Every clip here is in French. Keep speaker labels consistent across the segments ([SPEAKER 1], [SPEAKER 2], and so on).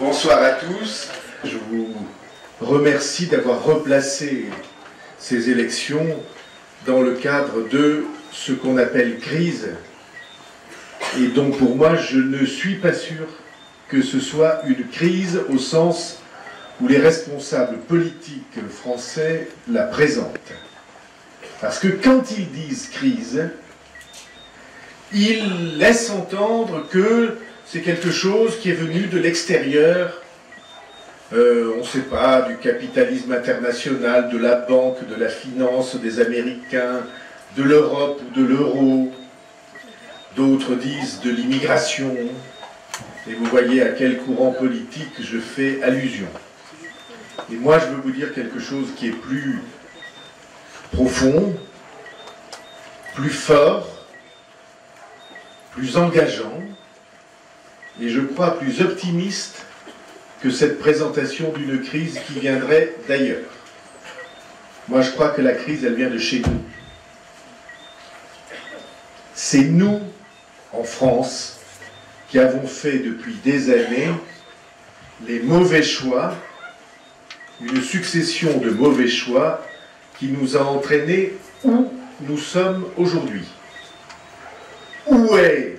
[SPEAKER 1] Bonsoir à tous. Je vous remercie d'avoir replacé ces élections dans le cadre de ce qu'on appelle crise. Et donc pour moi, je ne suis pas sûr que ce soit une crise au sens où les responsables politiques français la présentent. Parce que quand ils disent crise, ils laissent entendre que c'est quelque chose qui est venu de l'extérieur, on ne sait pas, du capitalisme international, de la banque, de la finance des Américains, de l'Europe ou de l'euro. D'autres disent de l'immigration. Et vous voyez à quel courant politique je fais allusion. Et moi, je veux vous dire quelque chose qui est plus profond, plus fort, plus engageant, et je crois plus optimiste que cette présentation d'une crise qui viendrait d'ailleurs. Moi, je crois que la crise, elle vient de chez nous. C'est nous, en France, qui avons fait depuis des années les mauvais choix, une succession de mauvais choix qui nous a entraînés où nous sommes aujourd'hui. Où est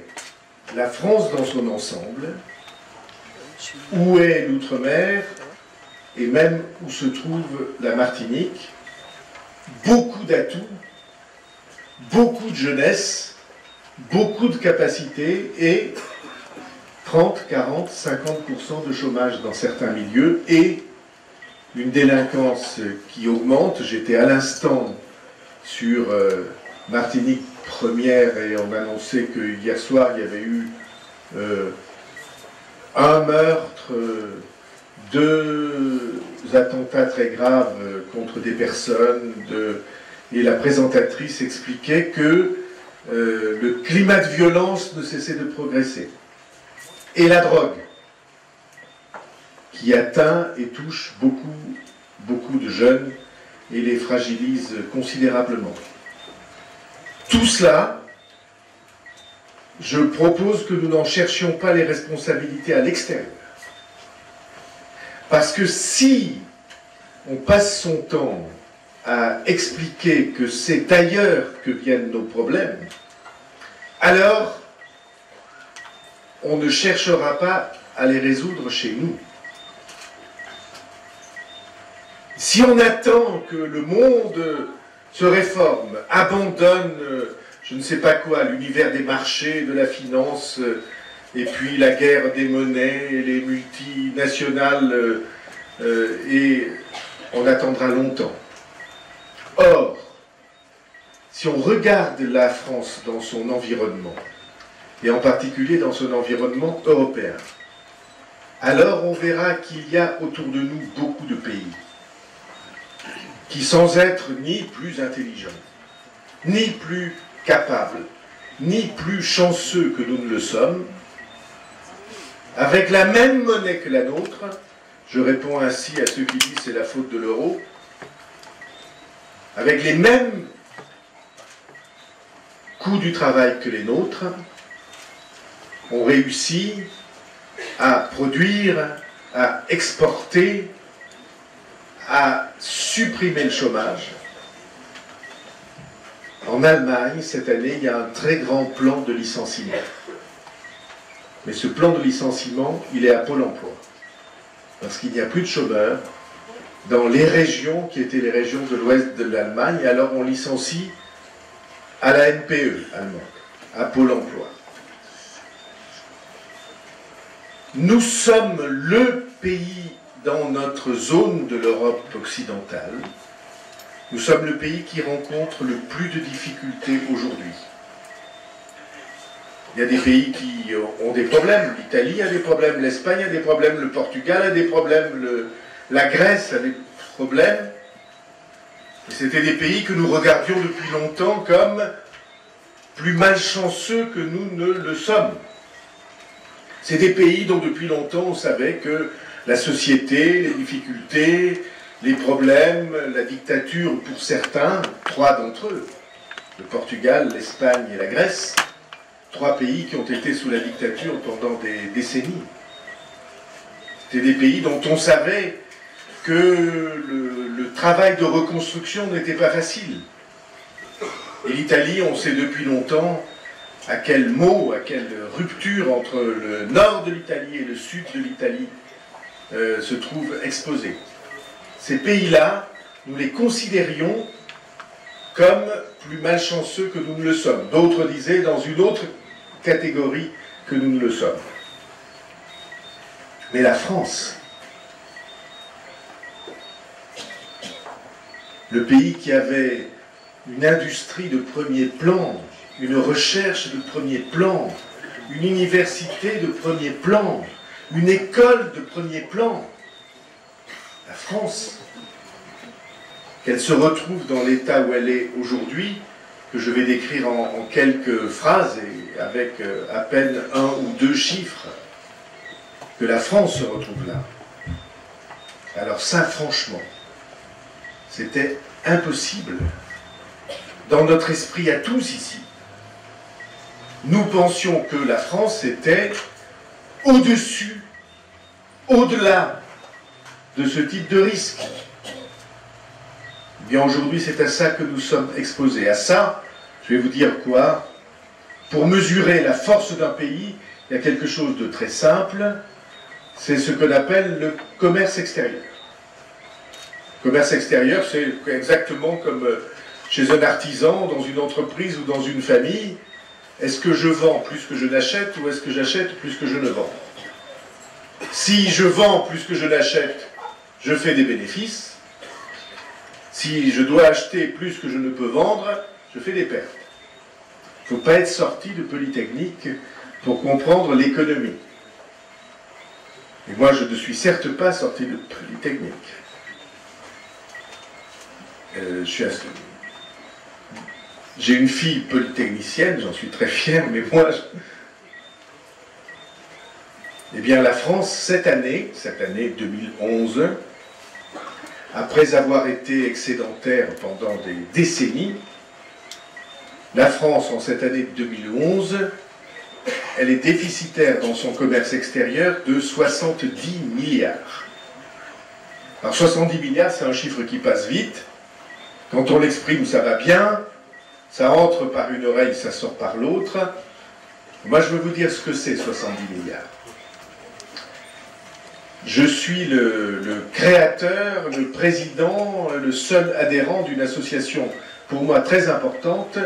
[SPEAKER 1] la France dans son ensemble? Où est l'outre-mer? Et même où se trouve la Martinique? Beaucoup d'atouts, beaucoup de jeunesse, beaucoup de capacités et 30, 40, 50% de chômage dans certains milieux et une délinquance qui augmente. J'étais à l'instant sur Martinique Première et on m'annonçait que hier soir il y avait eu un meurtre, 2 attentats très graves contre des personnes, et la présentatrice expliquait que le climat de violence ne cessait de progresser. Et la drogue, qui atteint et touche beaucoup de jeunes et les fragilise considérablement. Tout cela, je propose que nous n'en cherchions pas les responsabilités à l'extérieur. Parce que si on passe son temps à expliquer que c'est ailleurs que viennent nos problèmes, alors on ne cherchera pas à les résoudre chez nous. Si on attend que le monde se réforme, abandonne, je ne sais pas quoi, l'univers des marchés, de la finance, et puis la guerre des monnaies, les multinationales, et on attendra longtemps. Or, si on regarde la France dans son environnement, et en particulier dans son environnement européen, alors on verra qu'il y a autour de nous beaucoup de pays qui, sans être ni plus intelligents, ni plus capables, ni plus chanceux que nous ne le sommes, avec la même monnaie que la nôtre, je réponds ainsi à ceux qui disent c'est la faute de l'euro, avec les mêmes coûts du travail que les nôtres, on réussit à produire, à exporter, à supprimer le chômage. En Allemagne, cette année, il y a un très grand plan de licenciement. Mais ce plan de licenciement, il est à Pôle emploi. Parce qu'il n'y a plus de chômeurs dans les régions qui étaient les régions de l'ouest de l'Allemagne, et alors on licencie à la NPE allemande, à Pôle emploi. Nous sommes le pays dans notre zone de l'Europe occidentale, nous sommes le pays qui rencontre le plus de difficultés aujourd'hui. Il y a des pays qui ont des problèmes, l'Italie a des problèmes, l'Espagne a des problèmes, le Portugal a des problèmes, la Grèce a des problèmes. C'était des pays que nous regardions depuis longtemps comme plus malchanceux que nous ne le sommes. C'est des pays dont depuis longtemps on savait que la société, les difficultés, les problèmes, la dictature pour certains, 3 d'entre eux, le Portugal, l'Espagne et la Grèce, 3 pays qui ont été sous la dictature pendant des décennies. C'était des pays dont on savait que le travail de reconstruction n'était pas facile. Et l'Italie, on sait depuis longtemps à quel rupture entre le nord de l'Italie et le sud de l'Italie se trouve exposée. Ces pays-là, nous les considérions comme plus malchanceux que nous ne le sommes. D'autres disaient dans une autre catégorie que nous ne le sommes. Mais la France, le pays qui avait une industrie de premier plan, une recherche de premier plan, une université de premier plan, une école de premier plan, la France, qu'elle se retrouve dans l'état où elle est aujourd'hui, que je vais décrire en quelques phrases et avec à peine 1 ou 2 chiffres, que la France se retrouve là. Alors ça, franchement, c'était impossible. Dans notre esprit à tous ici, nous pensions que la France était au-dessus, au-delà de ce type de risque. Eh bien aujourd'hui, c'est à ça que nous sommes exposés. À ça, je vais vous dire quoi? Pour mesurer la force d'un pays, il y a quelque chose de très simple, c'est ce qu'on appelle le commerce extérieur. Le commerce extérieur, c'est exactement comme chez un artisan, dans une entreprise ou dans une famille. Est-ce que je vends plus que je n'achète ou est-ce que j'achète plus que je ne vends? Si je vends plus que je n'achète, je fais des bénéfices. Si je dois acheter plus que je ne peux vendre, je fais des pertes. Il ne faut pas être sorti de Polytechnique pour comprendre l'économie. Et moi, je ne suis certes pas sorti de Polytechnique. J'ai une fille polytechnicienne, j'en suis très fier, mais moi... Eh bien, la France, cette année 2011, après avoir été excédentaire pendant des décennies, la France, en cette année 2011, elle est déficitaire dans son commerce extérieur de 70 milliards. Alors 70 milliards, c'est un chiffre qui passe vite. Quand on l'exprime, ça va bien. Ça entre par une oreille, ça sort par l'autre. Moi, je veux vous dire ce que c'est 70 milliards. Je suis le créateur, le président, le seul adhérent d'une association, pour moi très importante,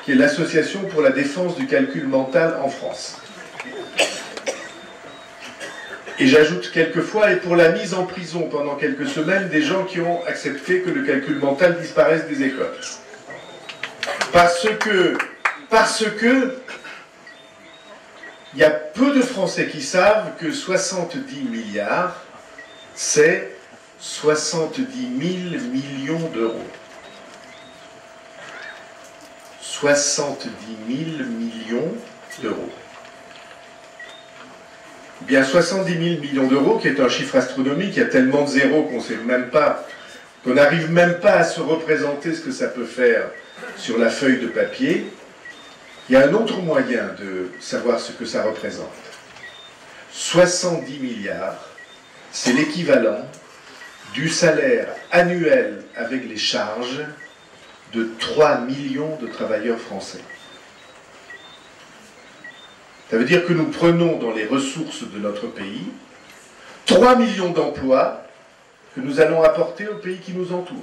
[SPEAKER 1] qui est l'Association pour la défense du calcul mental en France. Et j'ajoute quelquefois, et pour la mise en prison pendant quelques semaines, des gens qui ont accepté que le calcul mental disparaisse des écoles. Parce que il y a peu de Français qui savent que 70 milliards, c'est 70 000 millions d'euros. 70 000 millions d'euros. Eh bien, 70 000 millions d'euros, qui est un chiffre astronomique, il y a tellement de zéros qu'on n'arrive même pas à se représenter ce que ça peut faire sur la feuille de papier. Il y a un autre moyen de savoir ce que ça représente. 70 milliards, c'est l'équivalent du salaire annuel avec les charges de 3 millions de travailleurs français. Ça veut dire que nous prenons dans les ressources de notre pays 3 millions d'emplois que nous allons apporter aux pays qui nous entourent.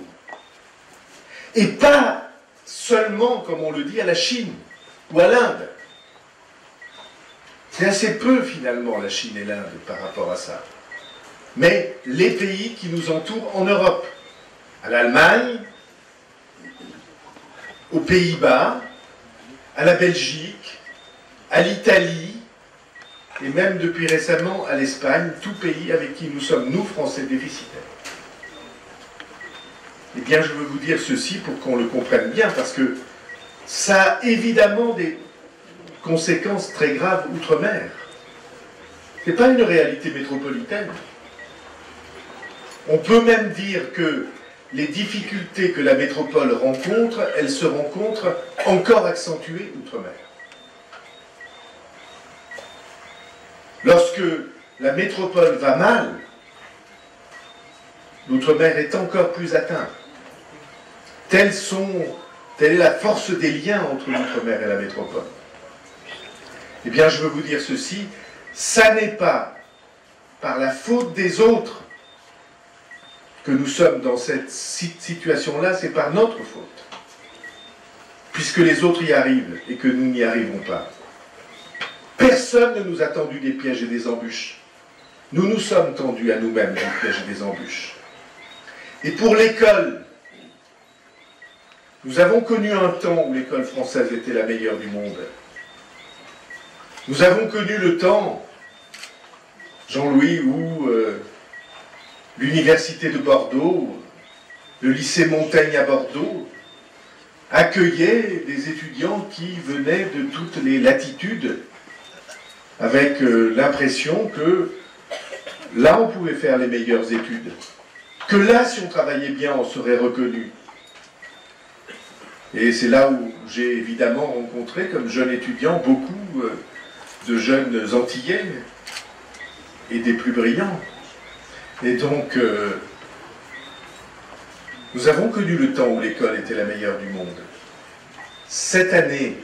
[SPEAKER 1] Et pas seulement, comme on le dit, à la Chine ou à l'Inde. C'est assez peu finalement la Chine et l'Inde par rapport à ça. Mais les pays qui nous entourent en Europe, à l'Allemagne, aux Pays-Bas, à la Belgique, à l'Italie, et même depuis récemment à l'Espagne, tout pays avec qui nous sommes, nous, Français, déficitaires. Eh bien, je veux vous dire ceci pour qu'on le comprenne bien, parce que ça a évidemment des conséquences très graves outre-mer. Ce n'est pas une réalité métropolitaine. On peut même dire que les difficultés que la métropole rencontre, elles se rencontrent encore accentuées outre-mer. Lorsque la métropole va mal, l'outre-mer est encore plus atteint. Telle est la force des liens entre l'outre-mer et la métropole. Eh bien, je veux vous dire ceci, ça n'est pas par la faute des autres que nous sommes dans cette situation-là, c'est par notre faute. Puisque les autres y arrivent et que nous n'y arrivons pas. Personne ne nous a tendu des pièges et des embûches. Nous nous sommes tendus à nous-mêmes des pièges et des embûches. Et pour l'école, nous avons connu un temps où l'école française était la meilleure du monde. Nous avons connu le temps, Jean-Louis, où l'université de Bordeaux, le lycée Montaigne à Bordeaux, accueillait des étudiants qui venaient de toutes les latitudes, avec l'impression que là, on pouvait faire les meilleures études, que là, si on travaillait bien, on serait reconnu. Et c'est là où j'ai évidemment rencontré, comme jeune étudiant, beaucoup de jeunes Antillais, et des plus brillants. Et donc, nous avons connu le temps où l'école était la meilleure du monde. Cette année,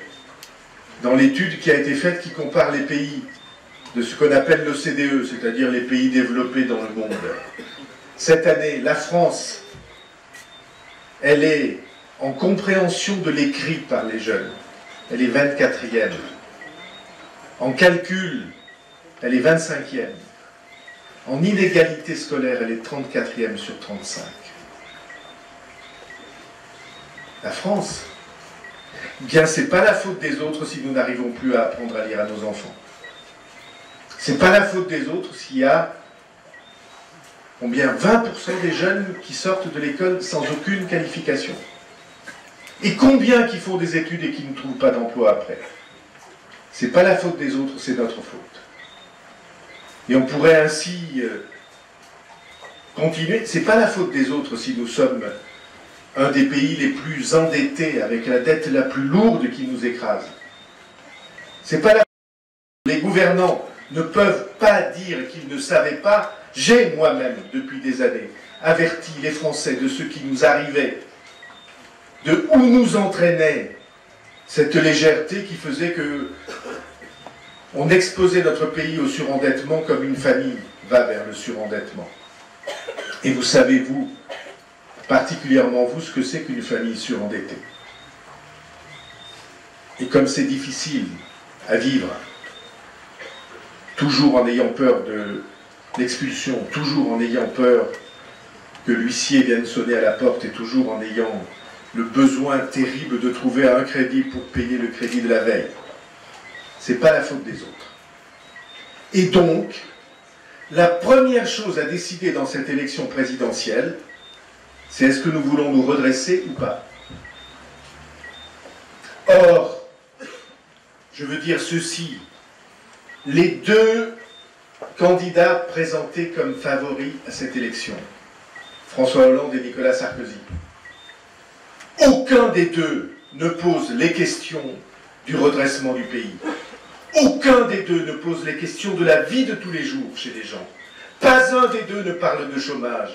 [SPEAKER 1] dans l'étude qui a été faite, qui compare les pays de ce qu'on appelle l'OCDE, c'est-à-dire les pays développés dans le monde, cette année, la France, elle est en compréhension de l'écrit par les jeunes. Elle est 24e. En calcul, elle est 25e. En inégalité scolaire, elle est 34e sur 35. La France, eh bien, c'est pas la faute des autres si nous n'arrivons plus à apprendre à lire à nos enfants. C'est pas la faute des autres s'il y a combien 20% des jeunes qui sortent de l'école sans aucune qualification. Et combien qui font des études et qui ne trouvent pas d'emploi après? C'est pas la faute des autres, c'est notre faute. Et on pourrait ainsi continuer. C'est pas la faute des autres si nous sommes un des pays les plus endettés, avec la dette la plus lourde qui nous écrase. C'est pas la faute. Les gouvernants ne peuvent pas dire qu'ils ne savaient pas. J'ai moi-même, depuis des années, averti les Français de ce qui nous arrivait, de où nous entraînait cette légèreté qui faisait que on exposait notre pays au surendettement comme une famille va vers le surendettement. Et vous savez, vous, particulièrement vous, ce que c'est qu'une famille surendettée. Et comme c'est difficile à vivre, toujours en ayant peur de l'expulsion, toujours en ayant peur que l'huissier vienne sonner à la porte et toujours en ayant le besoin terrible de trouver un crédit pour payer le crédit de la veille. C'est pas la faute des autres. Et donc, la première chose à décider dans cette élection présidentielle, c'est est-ce que nous voulons nous redresser ou pas? Or, je veux dire ceci, les deux candidats présentés comme favoris à cette élection, François Hollande et Nicolas Sarkozy, aucun des deux ne pose les questions du redressement du pays. Aucun des deux ne pose les questions de la vie de tous les jours chez les gens. Pas un des deux ne parle de chômage.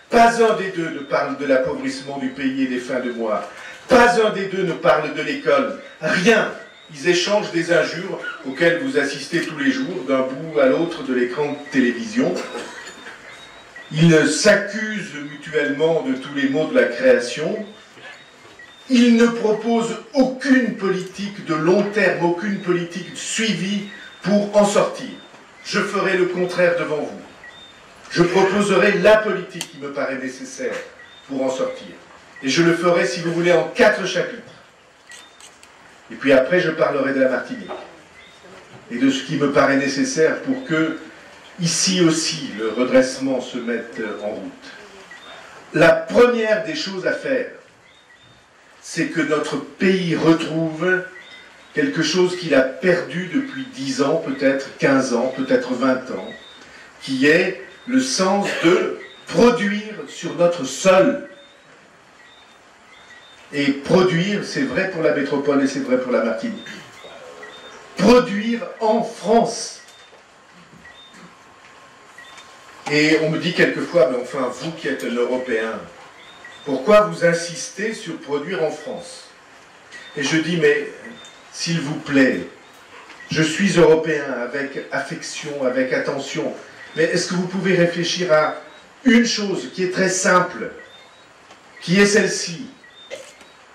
[SPEAKER 1] Pas un des deux ne parle de l'appauvrissement du pays et des fins de mois. Pas un des deux ne parle de l'école. Rien. Ils échangent des injures auxquelles vous assistez tous les jours, d'un bout à l'autre de l'écran de télévision. Ils s'accusent mutuellement de tous les maux de la création. Ils ne proposent aucune politique de long terme, aucune politique suivie pour en sortir. Je ferai le contraire devant vous. Je proposerai la politique qui me paraît nécessaire pour en sortir. Et je le ferai, si vous voulez, en 4 chapitres. Et puis après, je parlerai de la Martinique. Et de ce qui me paraît nécessaire pour que, ici aussi, le redressement se mette en route. La première des choses à faire, c'est que notre pays retrouve quelque chose qu'il a perdu depuis 10 ans, peut-être 15 ans, peut-être 20 ans, qui est le sens de produire sur notre sol. Et produire, c'est vrai pour la métropole et c'est vrai pour la Martinique. Produire en France. Et on me dit quelquefois, mais enfin, vous qui êtes un Européen, pourquoi vous insistez sur produire en France? Et je dis, mais s'il vous plaît, je suis Européen avec affection, avec attention, mais est-ce que vous pouvez réfléchir à une chose qui est très simple, qui est celle-ci?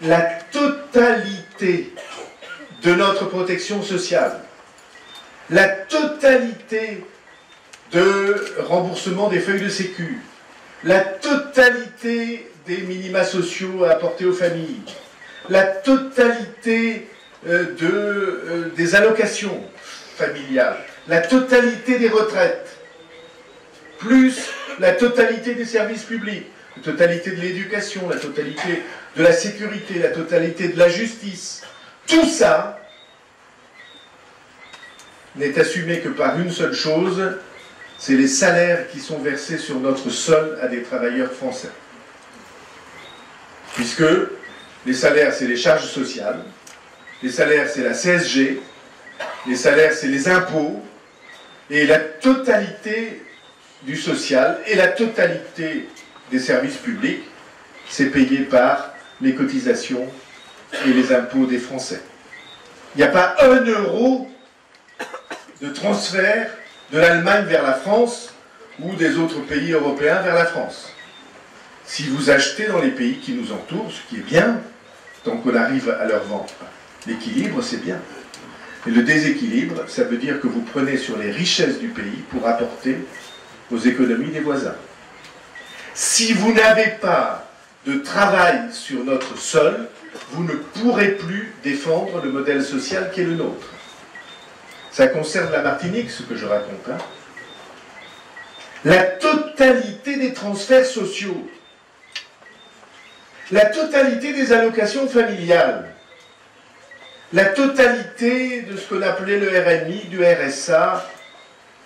[SPEAKER 1] La totalité de notre protection sociale, la totalité de remboursement des feuilles de sécu, la totalité des minima sociaux à apporter aux familles, la totalité des allocations familiales, la totalité des retraites, plus la totalité des services publics, la totalité de l'éducation, la totalité de la sécurité, la totalité de la justice, tout ça n'est assumé que par une seule chose, c'est les salaires qui sont versés sur notre sol à des travailleurs français. Puisque les salaires, c'est les charges sociales, les salaires, c'est la CSG, les salaires, c'est les impôts, et la totalité du social et la totalité des services publics, c'est payé par les cotisations et les impôts des Français. Il n'y a pas un euro de transfert de l'Allemagne vers la France ou des autres pays européens vers la France. Si vous achetez dans les pays qui nous entourent, ce qui est bien, tant qu'on arrive à leur vendre, l'équilibre, c'est bien. Mais le déséquilibre, ça veut dire que vous prenez sur les richesses du pays pour apporter aux économies des voisins. Si vous n'avez pas de travail sur notre sol, vous ne pourrez plus défendre le modèle social qui est le nôtre. Ça concerne la Martinique, ce que je raconte. Hein. La totalité des transferts sociaux, la totalité des allocations familiales, la totalité de ce qu'on appelait le RMI, du RSA,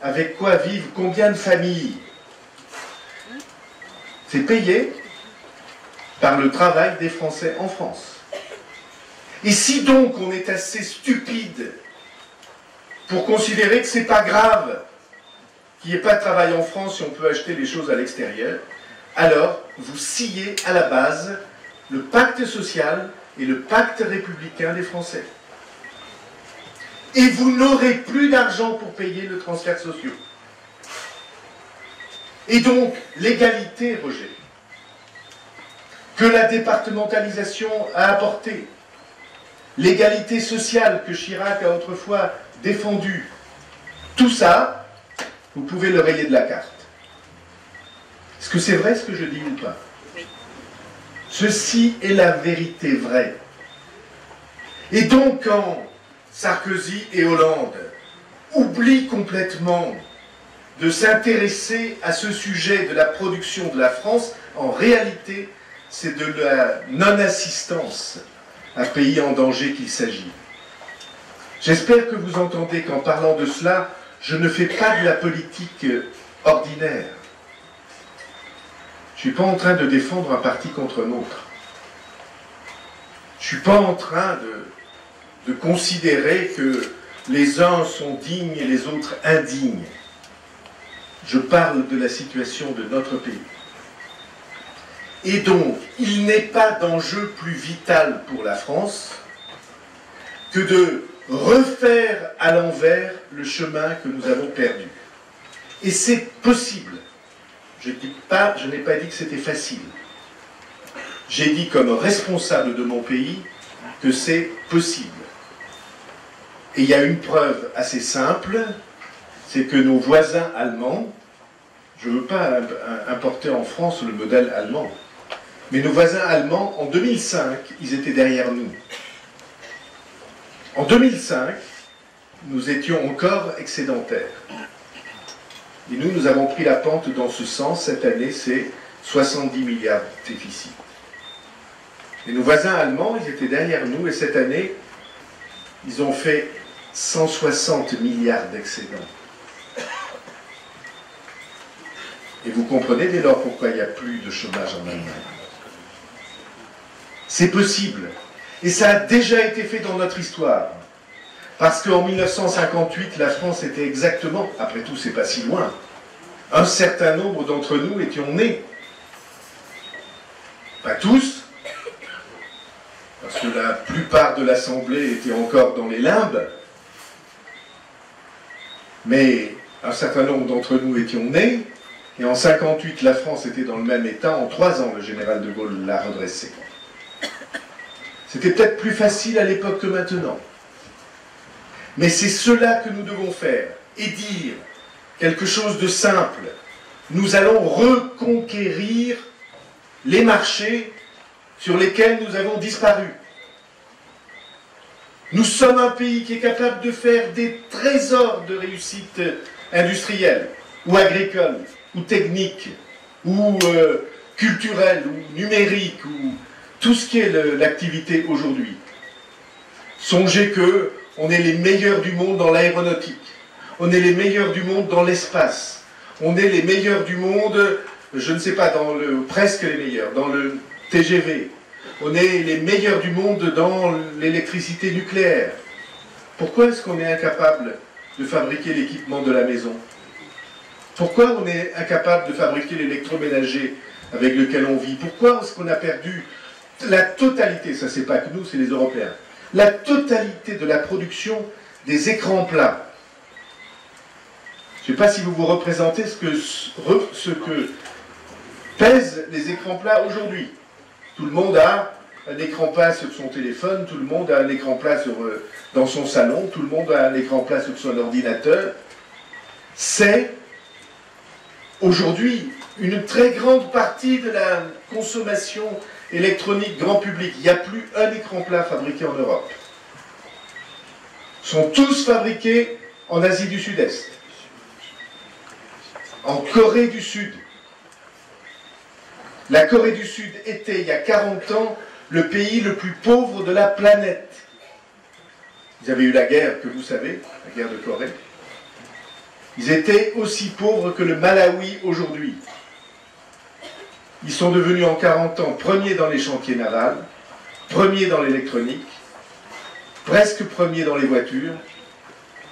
[SPEAKER 1] avec quoi vivent combien de familles, c'est payé par le travail des Français en France. Et si donc on est assez stupide pour considérer que c'est pas grave qu'il n'y ait pas de travail en France si on peut acheter les choses à l'extérieur, alors vous sciez à la base le pacte social et le pacte républicain des Français. Et vous n'aurez plus d'argent pour payer le transfert social. Et donc, l'égalité, Roger, que la départementalisation a apporté, l'égalité sociale que Chirac a autrefois défendue, tout ça, vous pouvez le rayer de la carte. Est-ce que c'est vrai ce que je dis ou pas? Ceci est la vérité vraie. Et donc, quand Sarkozy et Hollande oublient complètement de s'intéresser à ce sujet de la production de la France, en réalité, c'est de la non-assistance à pays en danger qu'il s'agit. J'espère que vous entendez qu'en parlant de cela, je ne fais pas de la politique ordinaire. Je ne suis pas en train de défendre un parti contre un autre. Je ne suis pas en train de considérer que les uns sont dignes et les autres indignes. Je parle de la situation de notre pays. Et donc, il n'est pas d'enjeu plus vital pour la France que de refaire à l'envers le chemin que nous avons perdu. Et c'est possible. Je n'ai pas dit que c'était facile. J'ai dit comme responsable de mon pays que c'est possible. Et il y a une preuve assez simple, c'est que nos voisins allemands, je ne veux pas importer en France le modèle allemand, mais nos voisins allemands, en 2005, ils étaient derrière nous. En 2005, nous étions encore excédentaires. Et nous avons pris la pente dans ce sens. Cette année, c'est 70 milliards de déficit. Et nos voisins allemands, ils étaient derrière nous, et cette année, ils ont fait 160 milliards d'excédents. Et vous comprenez dès lors pourquoi il n'y a plus de chômage en Allemagne. C'est possible. Et ça a déjà été fait dans notre histoire. Parce qu'en 1958, la France était exactement, après tout c'est pas si loin, un certain nombre d'entre nous étions nés. Pas tous, parce que la plupart de l'Assemblée était encore dans les limbes, mais un certain nombre d'entre nous étions nés, et en 1958, la France était dans le même état. En 3 ans, le général de Gaulle l'a redressé. C'était peut-être plus facile à l'époque que maintenant. Mais c'est cela que nous devons faire, et dire quelque chose de simple. Nous allons reconquérir les marchés sur lesquels nous avons disparu. Nous sommes un pays qui est capable de faire des trésors de réussite industrielle, ou agricole, ou technique, ou culturelle, ou numérique, ou tout ce qui est l'activité aujourd'hui. Songez que on est les meilleurs du monde dans l'aéronautique, on est les meilleurs du monde dans l'espace, on est les meilleurs du monde, je ne sais pas, presque les meilleurs, dans le TGV, on est les meilleurs du monde dans l'électricité nucléaire. Pourquoi est-ce qu'on est incapable de fabriquer l'équipement de la maison? Pourquoi on est incapable de fabriquer l'électroménager avec lequel on vit? Pourquoi est-ce qu'on a perdu la totalité, ça c'est pas que nous, c'est les Européens, la totalité de la production des écrans plats? Je ne sais pas si vous vous représentez ce que pèsent les écrans plats aujourd'hui. Tout le monde a un écran plat sur son téléphone, tout le monde a un écran plat dans son salon, tout le monde a un écran plat sur son ordinateur. C'est aujourd'hui une très grande partie de la consommation électronique grand public. Il n'y a plus un écran plat fabriqué en Europe. Ils sont tous fabriqués en Asie du Sud-Est, en Corée du Sud. La Corée du Sud était, il y a 40 ans, le pays le plus pauvre de la planète. Ils avaient eu la guerre, que vous savez, la guerre de Corée. Ils étaient aussi pauvres que le Malawi aujourd'hui. Ils sont devenus en 40 ans premiers dans les chantiers navals, premiers dans l'électronique, presque premiers dans les voitures.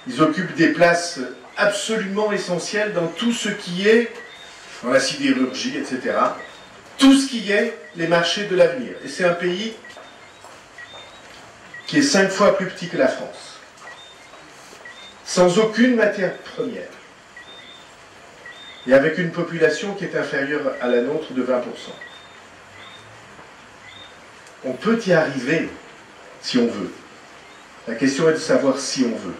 [SPEAKER 1] Ils occupent des places absolument essentielles dans tout ce qui est, dans la sidérurgie, etc., tout ce qui est les marchés de l'avenir. Et c'est un pays qui est 5 fois plus petit que la France, sans aucune matière première, et avec une population qui est inférieure à la nôtre de 20%. On peut y arriver si on veut. La question est de savoir si on veut.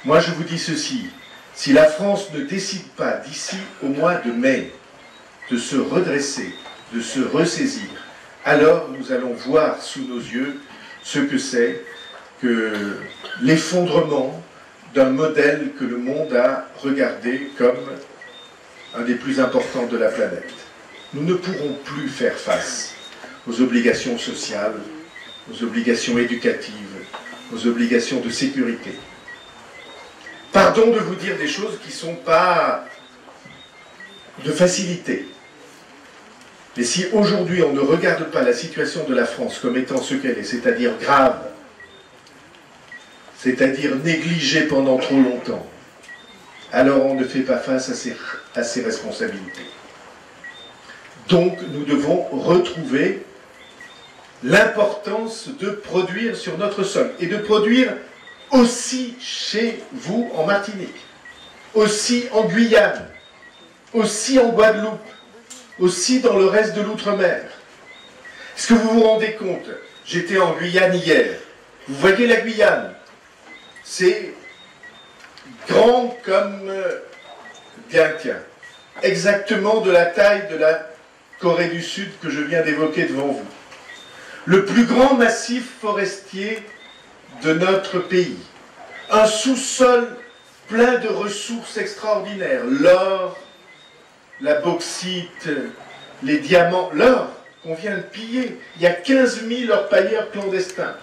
[SPEAKER 1] Moi, je vous dis ceci, si la France ne décide pas d'ici au mois de mai de se redresser, de se ressaisir, alors nous allons voir sous nos yeux ce que c'est que l'effondrement d'un modèle que le monde a regardé comme un des plus importants de la planète. Nous ne pourrons plus faire face aux obligations sociales, aux obligations éducatives, aux obligations de sécurité. Pardon de vous dire des choses qui ne sont pas de facilité. Mais si aujourd'hui on ne regarde pas la situation de la France comme étant ce qu'elle est, c'est-à-dire grave, c'est-à-dire négligée pendant trop longtemps, alors on ne fait pas face à ses responsabilités. Donc nous devons retrouver l'importance de produire sur notre sol, et de produire aussi chez vous en Martinique, aussi en Guyane, aussi en Guadeloupe, aussi dans le reste de l'outre-mer. Est-ce que vous vous rendez compte? J'étais en Guyane hier. Vous voyez la Guyane? C'est grand comme... bien, tiens. Exactement de la taille de la Corée du Sud que je viens d'évoquer devant vous. Le plus grand massif forestier de notre pays. Un sous-sol plein de ressources extraordinaires. L'or, la bauxite, les diamants, l'or qu'on vient de piller. Il y a 15 000 orpailleurs clandestins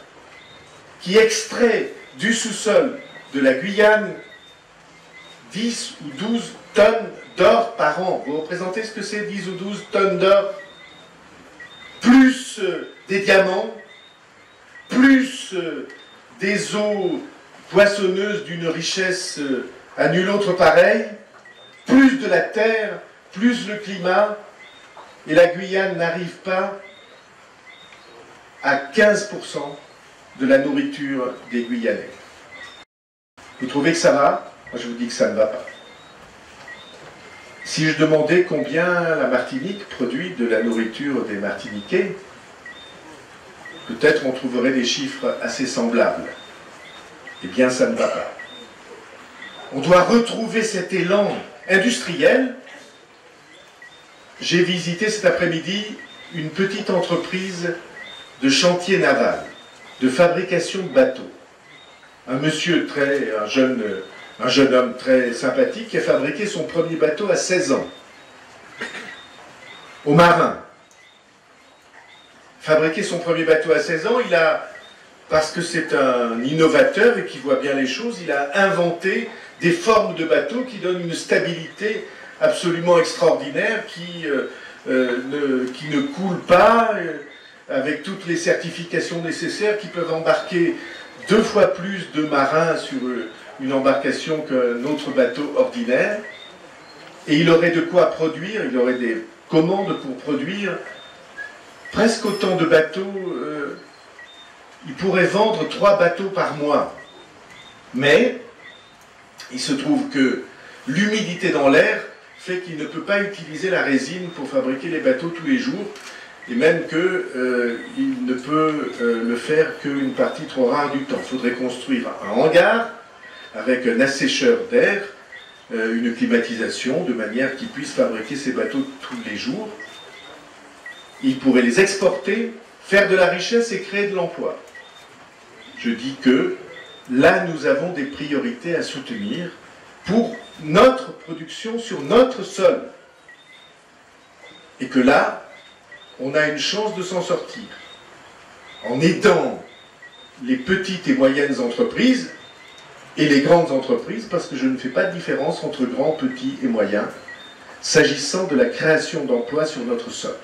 [SPEAKER 1] qui extraient du sous-sol de la Guyane 10 ou 12 tonnes d'or par an. Vous représentez ce que c'est, 10 ou 12 tonnes d'or? Plus des diamants, plus des eaux poissonneuses d'une richesse à nul autre pareille, plus de la terre, plus le climat, et la Guyane n'arrive pas à 15% de la nourriture des Guyanais. Vous trouvez que ça va? Moi je vous dis que ça ne va pas. Si je demandais combien la Martinique produit de la nourriture des Martiniquais, peut-être on trouverait des chiffres assez semblables. Eh bien, ça ne va pas. On doit retrouver cet élan industriel. J'ai visité cet après-midi une petite entreprise de chantier naval, de fabrication de bateaux. Un jeune homme très sympathique qui a fabriqué son premier bateau à 16 ans, au marin. Fabriqué son premier bateau à 16 ans, parce que c'est un innovateur et qui voit bien les choses, il a inventé des formes de bateaux qui donnent une stabilité absolument extraordinaire, qui ne coulent pas, avec toutes les certifications nécessaires, qui peuvent embarquer 2 fois plus de marins sur une embarcation qu'un autre bateau ordinaire. Et il aurait de quoi produire, il aurait des commandes pour produire presque autant de bateaux. Il pourrait vendre 3 bateaux par mois. Mais il se trouve que l'humidité dans l'air fait qu'il ne peut pas utiliser la résine pour fabriquer les bateaux tous les jours, et même qu'il ne peut le faire qu'une partie trop rare du temps. Il faudrait construire un hangar avec un assécheur d'air, une climatisation, de manière qu'il puisse fabriquer ces bateaux tous les jours. Il pourrait les exporter, faire de la richesse et créer de l'emploi. Je dis que là, nous avons des priorités à soutenir pour notre production sur notre sol. Et que là, on a une chance de s'en sortir. En aidant les petites et moyennes entreprises et les grandes entreprises, parce que je ne fais pas de différence entre grands, petits et moyens, s'agissant de la création d'emplois sur notre sol.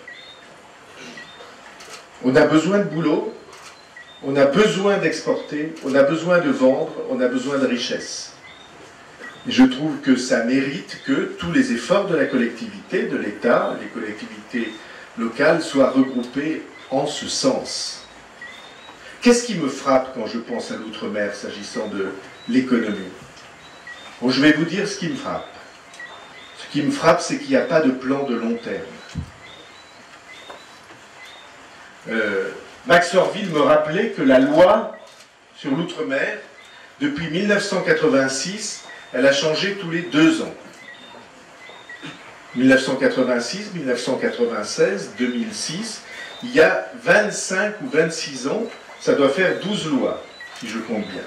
[SPEAKER 1] On a besoin de boulot, on a besoin d'exporter, on a besoin de vendre, on a besoin de richesse. Et je trouve que ça mérite que tous les efforts de la collectivité, de l'État, les collectivités locales soient regroupés en ce sens. Qu'est-ce qui me frappe quand je pense à l'outre-mer s'agissant de l'économie? Bon, je vais vous dire ce qui me frappe. Ce qui me frappe, c'est qu'il n'y a pas de plan de long terme. Max Orville me rappelait que la loi sur l'outre-mer, depuis 1986, elle a changé tous les 2 ans. 1986, 1996, 2006, il y a 25 ou 26 ans, ça doit faire 12 lois, si je compte bien.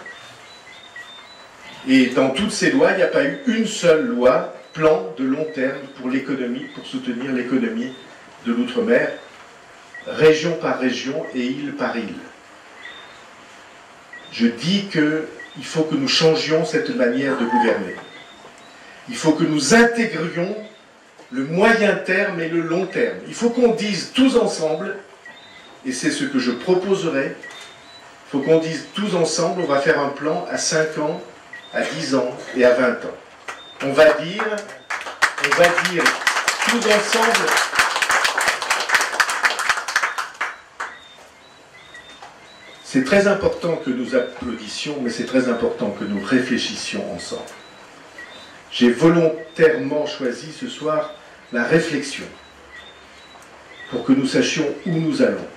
[SPEAKER 1] Et dans toutes ces lois, il n'y a pas eu une seule loi, plan de long terme pour l'économie, pour soutenir l'économie de l'outre-mer, région par région et île par île. Je dis qu'il faut que nous changions cette manière de gouverner. Il faut que nous intégrions le moyen terme et le long terme. Il faut qu'on dise tous ensemble, et c'est ce que je proposerai, il faut qu'on dise tous ensemble, on va faire un plan à 5 ans, à 10 ans et à 20 ans. On va dire tous ensemble, c'est très important que nous applaudissions, mais c'est très important que nous réfléchissions ensemble. J'ai volontairement choisi ce soir la réflexion pour que nous sachions où nous allons.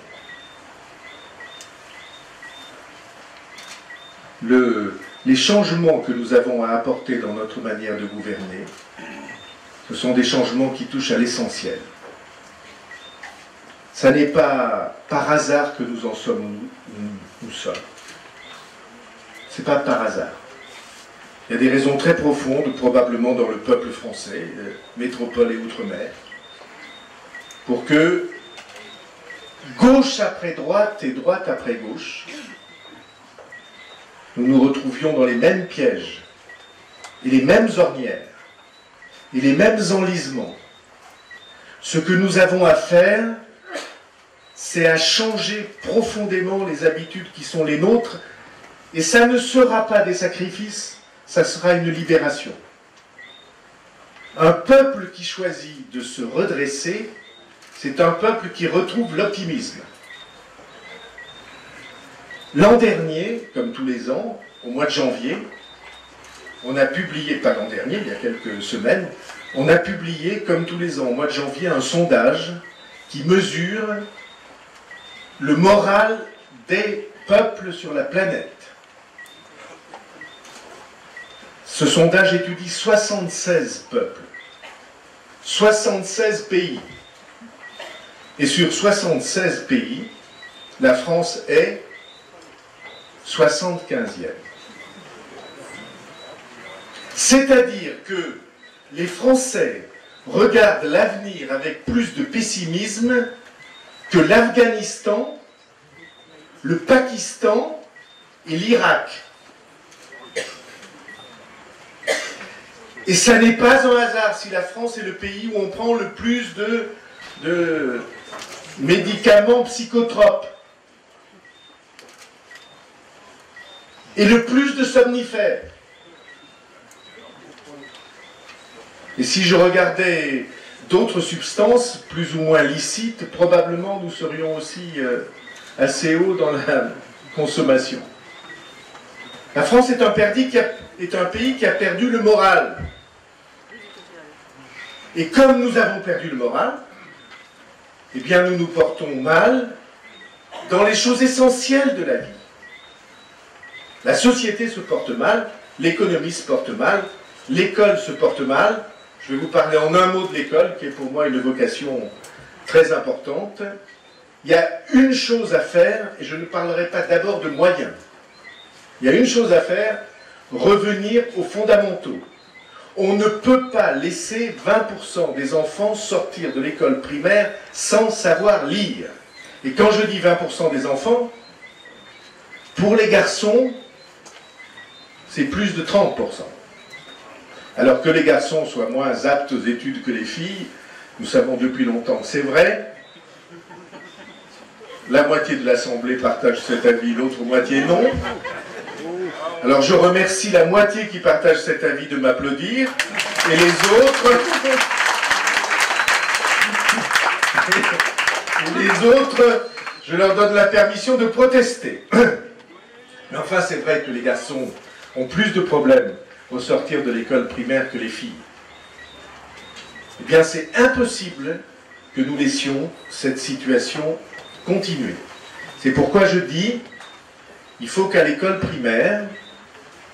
[SPEAKER 1] Les changements que nous avons à apporter dans notre manière de gouverner, ce sont des changements qui touchent à l'essentiel. Ça n'est pas par hasard que nous en sommes où nous sommes. Ce n'est pas par hasard. Il y a des raisons très profondes, probablement dans le peuple français, métropole et outre-mer, pour que gauche après droite et droite après gauche, nous nous retrouvions dans les mêmes pièges, et les mêmes ornières, et les mêmes enlisements. Ce que nous avons à faire, c'est à changer profondément les habitudes qui sont les nôtres, et ça ne sera pas des sacrifices, ça sera une libération. Un peuple qui choisit de se redresser, c'est un peuple qui retrouve l'optimisme. L'an dernier, comme tous les ans, au mois de janvier, on a publié, pas l'an dernier, il y a quelques semaines, on a publié, comme tous les ans, au mois de janvier, un sondage qui mesure le moral des peuples sur la planète. Ce sondage étudie 76 peuples, 76 pays. Et sur 76 pays, la France est 75e. C'est-à-dire que les Français regardent l'avenir avec plus de pessimisme que l'Afghanistan, le Pakistan et l'Irak. Et ça n'est pas un hasard si la France est le pays où on prend le plus de médicaments psychotropes et le plus de somnifères. Et si je regardais d'autres substances plus ou moins licites, probablement nous serions aussi assez hauts dans la consommation. La France est un pays qui a perdu le moral. Et comme nous avons perdu le moral, eh bien nous nous portons mal dans les choses essentielles de la vie. La société se porte mal, l'économie se porte mal, l'école se porte mal. Je vais vous parler en un mot de l'école, qui est pour moi une vocation très importante. Il y a une chose à faire, et je ne parlerai pas d'abord de moyens. Il y a une chose à faire, revenir aux fondamentaux. On ne peut pas laisser 20% des enfants sortir de l'école primaire sans savoir lire. Et quand je dis 20% des enfants, pour les garçons, c'est plus de 30%. Alors que les garçons soient moins aptes aux études que les filles, nous savons depuis longtemps que c'est vrai. La moitié de l'Assemblée partage cet avis, l'autre moitié non. Alors je remercie la moitié qui partage cet avis de m'applaudir, et les autres, je leur donne la permission de protester. Mais enfin, c'est vrai que les garçons ont plus de problèmes au sortir de l'école primaire que les filles. Eh bien, c'est impossible que nous laissions cette situation continuer. C'est pourquoi je dis, il faut qu'à l'école primaire,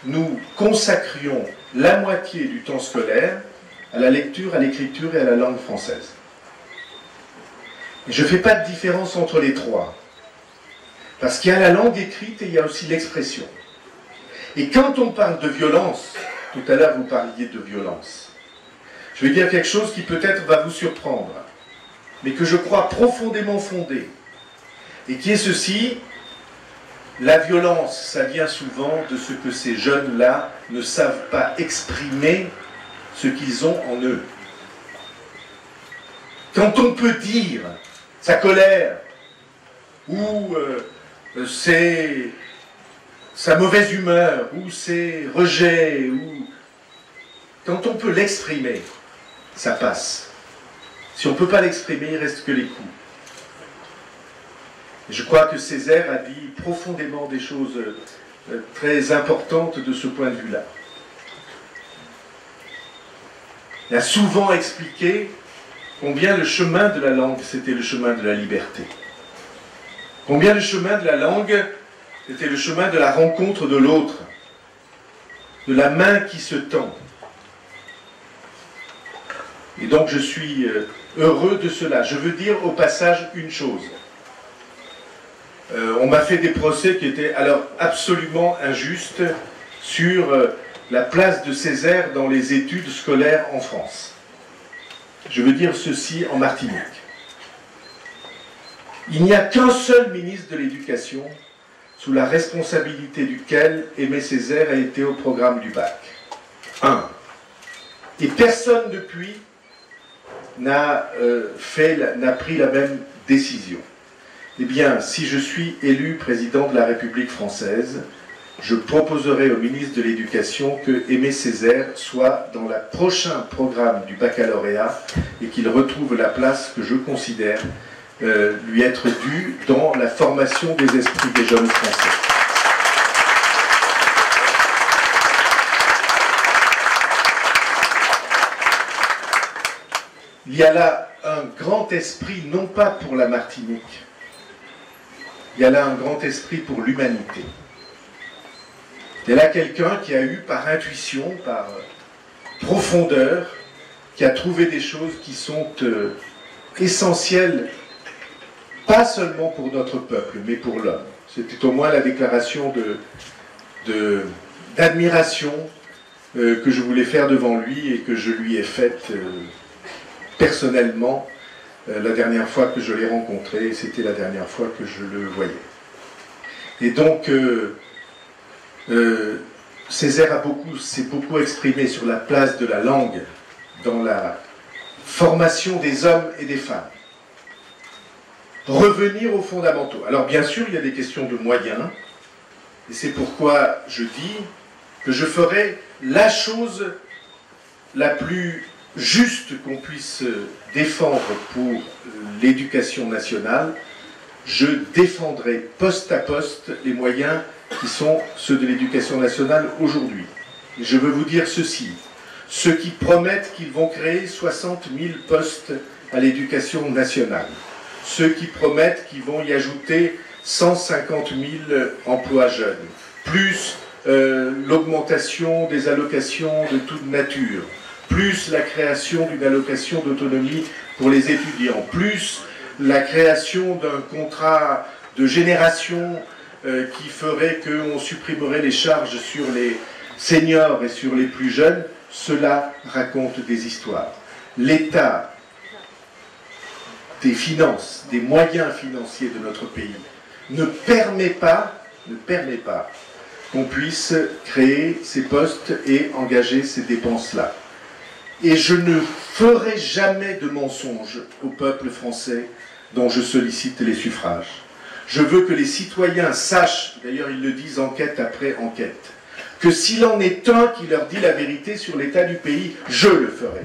[SPEAKER 1] nous consacrions la moitié du temps scolaire à la lecture, à l'écriture et à la langue française. Et je ne fais pas de différence entre les trois. Parce qu'il y a la langue écrite et il y a aussi l'expression. Et quand on parle de violence, tout à l'heure vous parliez de violence, je vais dire quelque chose qui peut-être va vous surprendre, mais que je crois profondément fondé, et qui est ceci: la violence, ça vient souvent de ce que ces jeunes-là ne savent pas exprimer ce qu'ils ont en eux. Quand on peut dire sa colère, ou c'est sa mauvaise humeur, ou ses rejets, ou... quand on peut l'exprimer, ça passe. Si on ne peut pas l'exprimer, il ne reste que les coups. Et je crois que Césaire a dit profondément des choses très importantes de ce point de vue-là. Il a souvent expliqué combien le chemin de la langue, c'était le chemin de la liberté. Combien le chemin de la langue, c'était le chemin de la rencontre de l'autre, de la main qui se tend. Et donc je suis heureux de cela. Je veux dire au passage une chose. On m'a fait des procès qui étaient alors absolument injustes sur la place de Césaire dans les études scolaires en France. Je veux dire ceci en Martinique. Il n'y a qu'un seul ministre de l'Éducation sous la responsabilité duquel Aimé Césaire a été au programme du bac. Un. Et personne depuis n'a pris la même décision. Eh bien, si je suis élu président de la République française, je proposerai au ministre de l'Éducation que Aimé Césaire soit dans le prochain programme du baccalauréat et qu'il retrouve la place que je considère lui être due dans la formation des esprits des jeunes Français. Il y a là un grand esprit, non pas pour la Martinique, il y a là un grand esprit pour l'humanité. Il y a là quelqu'un qui a eu par intuition, par profondeur, qui a trouvé des choses qui sont essentielles, pas seulement pour notre peuple, mais pour l'homme. C'était au moins la déclaration d'admiration que je voulais faire devant lui et que je lui ai faite personnellement la dernière fois que je l'ai rencontré, et c'était la dernière fois que je le voyais. Et donc, Césaire s'est beaucoup exprimé sur la place de la langue dans la formation des hommes et des femmes. Revenir aux fondamentaux. Alors bien sûr, il y a des questions de moyens, et c'est pourquoi je dis que je ferai la chose la plus juste qu'on puisse défendre pour l'éducation nationale. Je défendrai poste à poste les moyens qui sont ceux de l'éducation nationale aujourd'hui. Et je veux vous dire ceci, ceux qui promettent qu'ils vont créer 60 000 postes à l'éducation nationale, ceux qui promettent qu'ils vont y ajouter 150 000 emplois jeunes, plus l'augmentation des allocations de toute nature, plus la création d'une allocation d'autonomie pour les étudiants, plus la création d'un contrat de génération qui ferait qu'on supprimerait les charges sur les seniors et sur les plus jeunes, cela raconte des histoires. L'état des finances, des moyens financiers de notre pays ne permet pas qu'on puisse créer ces postes et engager ces dépenses-là. Et je ne ferai jamais de mensonge au peuple français dont je sollicite les suffrages. Je veux que les citoyens sachent, d'ailleurs ils le disent enquête après enquête, que s'il en est un qui leur dit la vérité sur l'état du pays, je le ferai.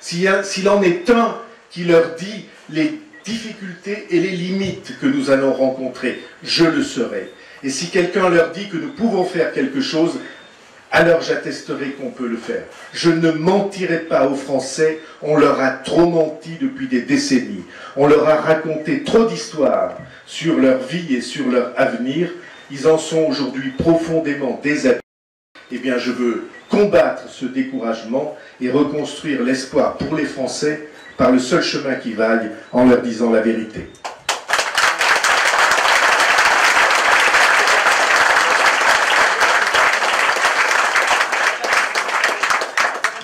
[SPEAKER 1] S'il en est un qui leur dit les difficultés et les limites que nous allons rencontrer, je le serai. Et si quelqu'un leur dit que nous pouvons faire quelque chose, alors j'attesterai qu'on peut le faire. Je ne mentirai pas aux Français, on leur a trop menti depuis des décennies. On leur a raconté trop d'histoires sur leur vie et sur leur avenir. Ils en sont aujourd'hui profondément désabusés. Eh bien, je veux combattre ce découragement et reconstruire l'espoir pour les Français par le seul chemin qui vaille, en leur disant la vérité.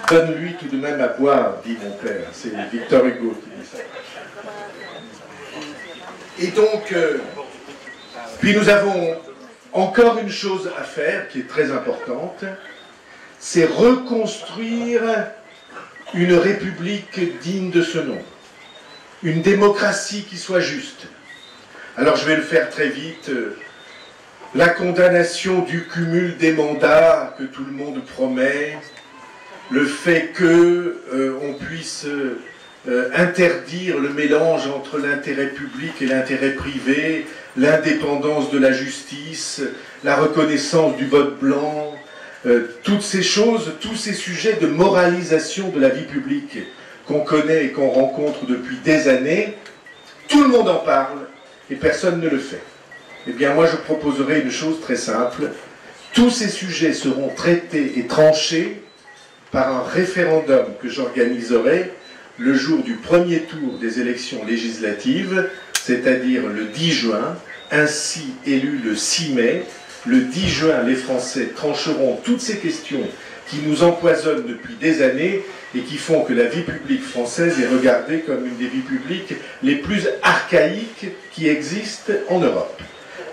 [SPEAKER 1] Donne-lui tout de même à boire, dit mon père. C'est Victor Hugo qui dit ça. Et donc, puis nous avons encore une chose à faire qui est très importante, c'est reconstruire une république digne de ce nom, une démocratie qui soit juste. Alors je vais le faire très vite. La condamnation du cumul des mandats que tout le monde promet, le fait qu'on puisse interdire le mélange entre l'intérêt public et l'intérêt privé, l'indépendance de la justice, la reconnaissance du vote blanc, toutes ces choses, tous ces sujets de moralisation de la vie publique qu'on connaît et qu'on rencontre depuis des années, tout le monde en parle et personne ne le fait. Eh bien moi je proposerai une chose très simple, tous ces sujets seront traités et tranchés par un référendum que j'organiserai le jour du premier tour des élections législatives, c'est-à-dire le 10 juin, ainsi élu le 6 mai. Le 10 juin, les Français trancheront toutes ces questions qui nous empoisonnent depuis des années et qui font que la vie publique française est regardée comme une des vies publiques les plus archaïques qui existent en Europe.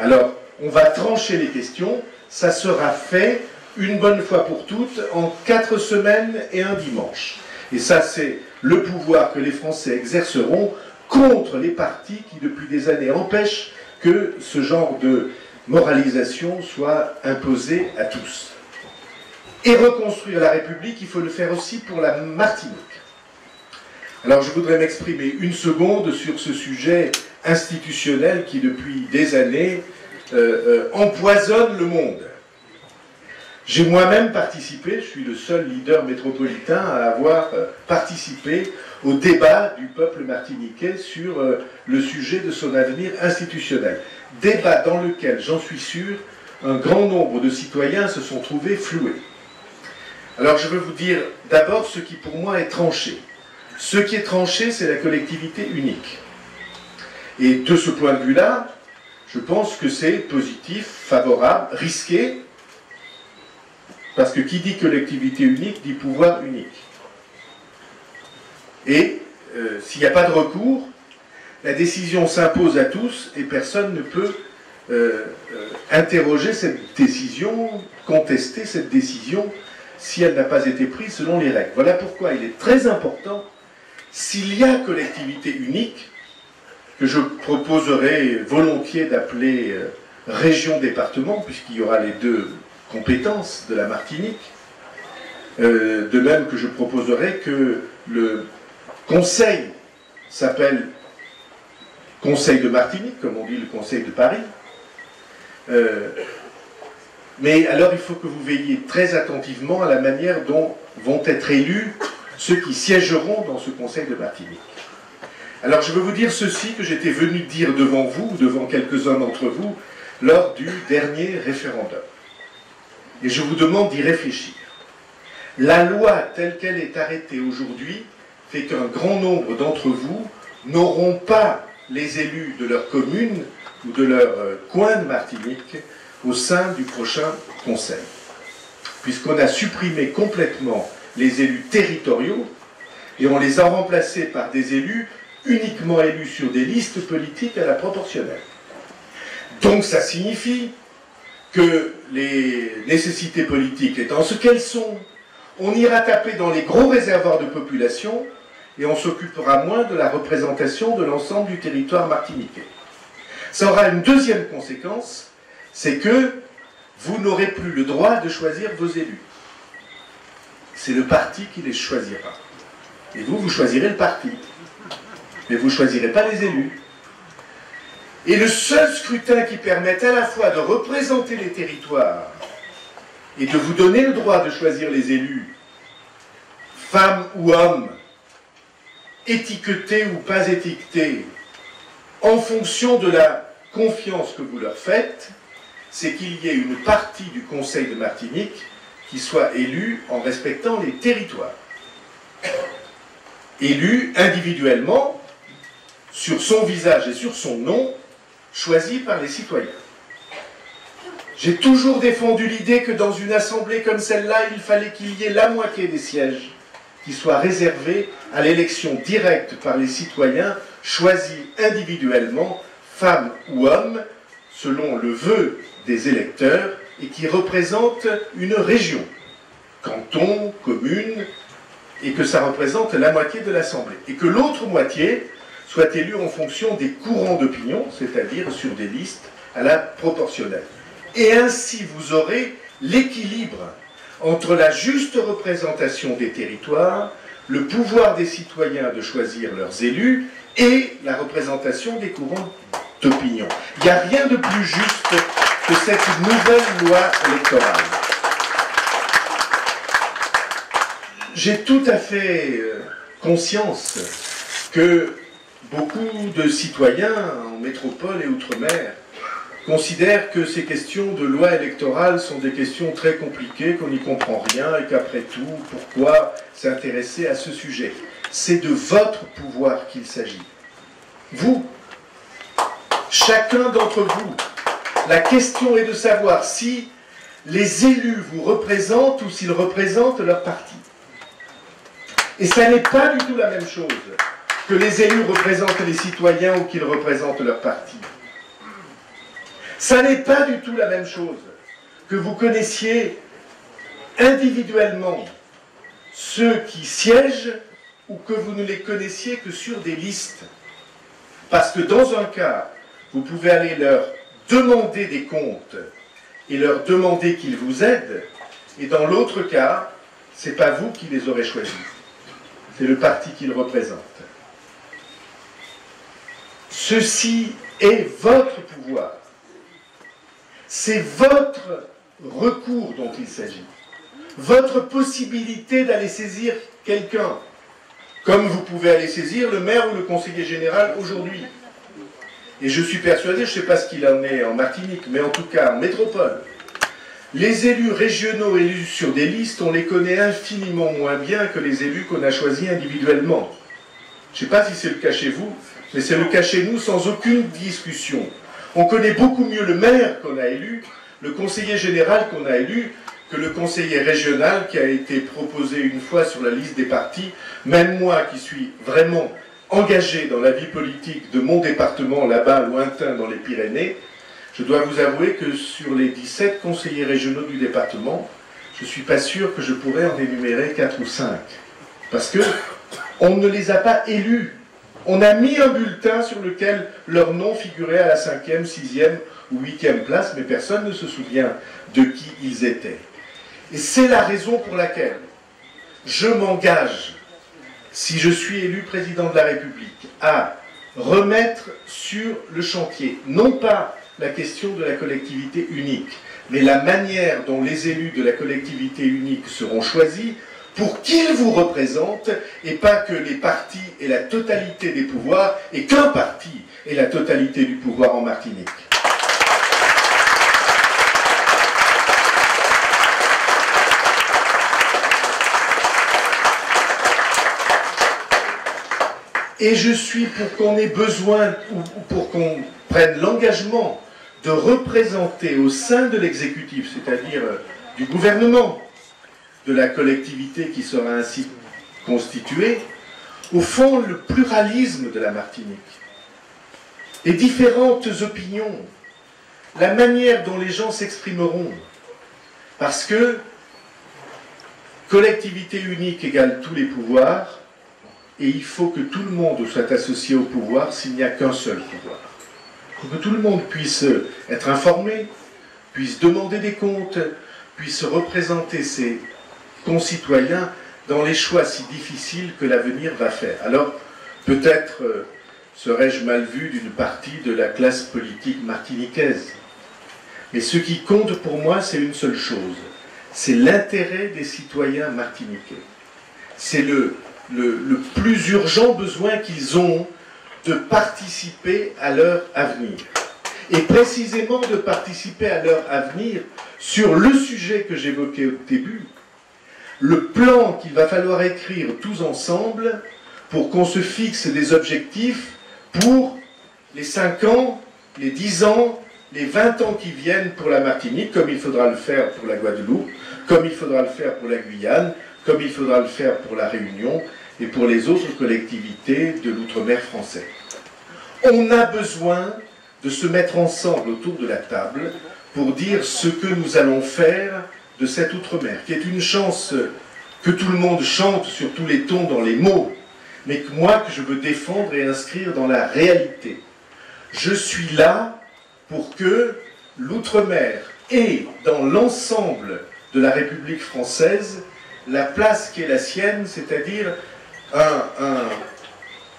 [SPEAKER 1] Alors, on va trancher les questions, ça sera fait une bonne fois pour toutes en 4 semaines et un dimanche. Et ça, c'est le pouvoir que les Français exerceront contre les partis qui, depuis des années, empêchent que ce genre de moralisation soit imposée à tous. Et reconstruire la République, il faut le faire aussi pour la Martinique. Alors je voudrais m'exprimer une seconde sur ce sujet institutionnel qui depuis des années empoisonne le monde. J'ai moi-même participé, je suis le seul leader métropolitain à avoir participé au débat du peuple martiniquais sur le sujet de son avenir institutionnel. Débat dans lequel, j'en suis sûr, un grand nombre de citoyens se sont trouvés floués. Alors je veux vous dire d'abord ce qui pour moi est tranché. Ce qui est tranché, c'est la collectivité unique. Et de ce point de vue-là, je pense que c'est positif, favorable, risqué, parce que qui dit collectivité unique dit pouvoir unique. Et s'il n'y a pas de recours, la décision s'impose à tous et personne ne peut interroger cette décision, contester cette décision si elle n'a pas été prise selon les règles. Voilà pourquoi il est très important, s'il y a collectivité unique, que je proposerai volontiers d'appeler région-département, puisqu'il y aura les deux compétences de la Martinique, de même que je proposerai que le conseil s'appelle Conseil de Martinique, comme on dit le Conseil de Paris. Mais alors il faut que vous veilliez très attentivement à la manière dont vont être élus ceux qui siégeront dans ce Conseil de Martinique. Alors je veux vous dire ceci que j'étais venu dire devant vous, devant quelques-uns d'entre vous, lors du dernier référendum. Et je vous demande d'y réfléchir. La loi telle qu'elle est arrêtée aujourd'hui fait qu'un grand nombre d'entre vous n'auront pas les élus de leur commune ou de leur coin de Martinique au sein du prochain conseil. Puisqu'on a supprimé complètement les élus territoriaux et on les a remplacés par des élus uniquement élus sur des listes politiques à la proportionnelle. Donc ça signifie que les nécessités politiques étant ce qu'elles sont, on ira taper dans les gros réservoirs de population et on s'occupera moins de la représentation de l'ensemble du territoire martiniquais. Ça aura une deuxième conséquence, c'est que vous n'aurez plus le droit de choisir vos élus. C'est le parti qui les choisira. Et vous, vous choisirez le parti. Mais vous ne choisirez pas les élus. Et le seul scrutin qui permette à la fois de représenter les territoires et de vous donner le droit de choisir les élus, femmes ou hommes, étiquetés ou pas étiquetés, en fonction de la confiance que vous leur faites, c'est qu'il y ait une partie du Conseil de Martinique qui soit élue en respectant les territoires. Élue individuellement, sur son visage et sur son nom, choisi par les citoyens. J'ai toujours défendu l'idée que dans une assemblée comme celle-là, il fallait qu'il y ait la moitié des sièges qui soient réservés à l'élection directe par les citoyens, choisis individuellement, femmes ou hommes, selon le vœu des électeurs, et qui représentent une région, canton, commune, et que ça représente la moitié de l'Assemblée. Et que l'autre moitié soit élue en fonction des courants d'opinion, c'est-à-dire sur des listes à la proportionnelle. Et ainsi, vous aurez l'équilibre entre la juste représentation des territoires, le pouvoir des citoyens de choisir leurs élus et la représentation des courants d'opinion. Il n'y a rien de plus juste que cette nouvelle loi électorale. J'ai tout à fait conscience que beaucoup de citoyens en métropole et outre-mer considèrent que ces questions de loi électorale sont des questions très compliquées, qu'on n'y comprend rien et qu'après tout, pourquoi s'intéresser à ce sujet? C'est de votre pouvoir qu'il s'agit. Vous, chacun d'entre vous, la question est de savoir si les élus vous représentent ou s'ils représentent leur parti. Et ça n'est pas du tout la même chose que les élus représentent les citoyens ou qu'ils représentent leur parti. Ça n'est pas du tout la même chose que vous connaissiez individuellement ceux qui siègent ou que vous ne les connaissiez que sur des listes. Parce que dans un cas, vous pouvez aller leur demander des comptes et leur demander qu'ils vous aident, et dans l'autre cas, ce n'est pas vous qui les aurez choisis, c'est le parti qu'ils représentent. Ceci est votre pouvoir. C'est votre recours dont il s'agit. Votre possibilité d'aller saisir quelqu'un, comme vous pouvez aller saisir le maire ou le conseiller général aujourd'hui. Et je suis persuadé, je ne sais pas ce qu'il en est en Martinique, mais en tout cas en métropole, les élus régionaux élus sur des listes, on les connaît infiniment moins bien que les élus qu'on a choisis individuellement. Je ne sais pas si c'est le cas chez vous, mais c'est le cas chez nous sans aucune discussion. On connaît beaucoup mieux le maire qu'on a élu, le conseiller général qu'on a élu, que le conseiller régional qui a été proposé une fois sur la liste des partis. Même moi qui suis vraiment engagé dans la vie politique de mon département, là-bas, lointain, dans les Pyrénées, je dois vous avouer que sur les 17 conseillers régionaux du département, je ne suis pas sûr que je pourrais en énumérer 4 ou 5. Parce que on ne les a pas élus. On a mis un bulletin sur lequel leur nom figurait à la 5e, 6e ou 8e place, mais personne ne se souvient de qui ils étaient. Et c'est la raison pour laquelle je m'engage, si je suis élu président de la République, à remettre sur le chantier, non pas la question de la collectivité unique, mais la manière dont les élus de la collectivité unique seront choisis pour qu'ils vous représentent, et pas que les partis aient la totalité des pouvoirs, et qu'un parti ait la totalité du pouvoir en Martinique. Et je suis pour qu'on ait besoin, ou pour qu'on prenne l'engagement de représenter au sein de l'exécutif, c'est-à-dire du gouvernement, de la collectivité qui sera ainsi constituée, au fond le pluralisme de la Martinique, les différentes opinions, la manière dont les gens s'exprimeront, parce que collectivité unique égale tous les pouvoirs, et il faut que tout le monde soit associé au pouvoir s'il n'y a qu'un seul pouvoir. Il faut que tout le monde puisse être informé, puisse demander des comptes, puisse représenter ses concitoyens dans les choix si difficiles que l'avenir va faire. Alors, peut-être serais-je mal vu d'une partie de la classe politique martiniquaise. Mais ce qui compte pour moi, c'est une seule chose. C'est l'intérêt des citoyens martiniquais. C'est le plus urgent besoin qu'ils ont de participer à leur avenir. Et précisément de participer à leur avenir sur le sujet que j'évoquais au début, le plan qu'il va falloir écrire tous ensemble pour qu'on se fixe des objectifs pour les 5 ans, les 10 ans, les 20 ans qui viennent pour la Martinique, comme il faudra le faire pour la Guadeloupe, comme il faudra le faire pour la Guyane, comme il faudra le faire pour la Réunion et pour les autres collectivités de l'outre-mer français. On a besoin de se mettre ensemble autour de la table pour dire ce que nous allons faire de cette outre-mer, qui est une chance que tout le monde chante sur tous les tons dans les mots, mais que moi, que je veux défendre et inscrire dans la réalité. Je suis là pour que l'outre-mer ait, dans l'ensemble de la République française, la place qui est la sienne, c'est-à-dire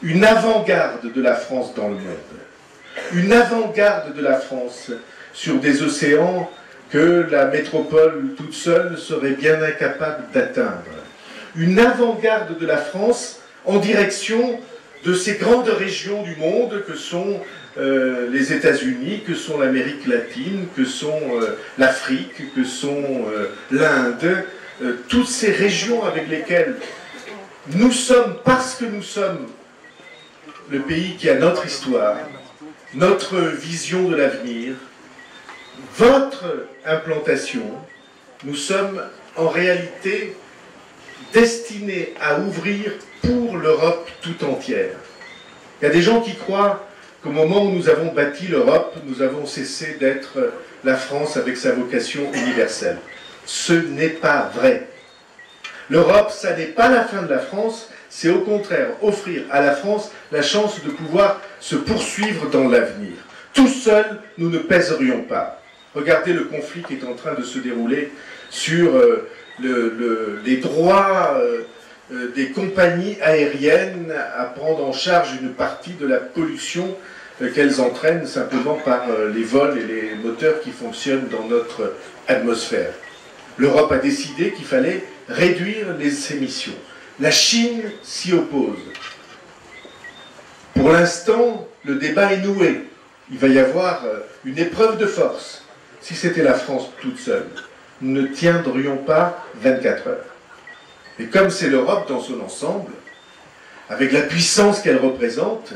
[SPEAKER 1] une avant-garde de la France dans le monde. Une avant-garde de la France sur des océans que la métropole toute seule serait bien incapable d'atteindre. Une avant-garde de la France en direction de ces grandes régions du monde que sont les États-Unis, que sont l'Amérique latine, que sont l'Afrique, que sont l'Inde, toutes ces régions avec lesquelles nous sommes, parce que nous sommes le pays qui a notre histoire, notre vision de l'avenir, votre implantation, nous sommes en réalité destinés à ouvrir pour l'Europe tout entière. Il y a des gens qui croient qu'au moment où nous avons bâti l'Europe, nous avons cessé d'être la France avec sa vocation universelle. Ce n'est pas vrai. L'Europe, ça n'est pas la fin de la France, c'est au contraire offrir à la France la chance de pouvoir se poursuivre dans l'avenir. Tout seuls, nous ne pèserions pas. Regardez le conflit qui est en train de se dérouler sur les droits des compagnies aériennes à prendre en charge une partie de la pollution qu'elles entraînent simplement par les vols et les moteurs qui fonctionnent dans notre atmosphère. L'Europe a décidé qu'il fallait réduire les émissions. La Chine s'y oppose. Pour l'instant, le débat est noué. Il va y avoir une épreuve de force. Si c'était la France toute seule, nous ne tiendrions pas 24 heures. Et comme c'est l'Europe dans son ensemble, avec la puissance qu'elle représente,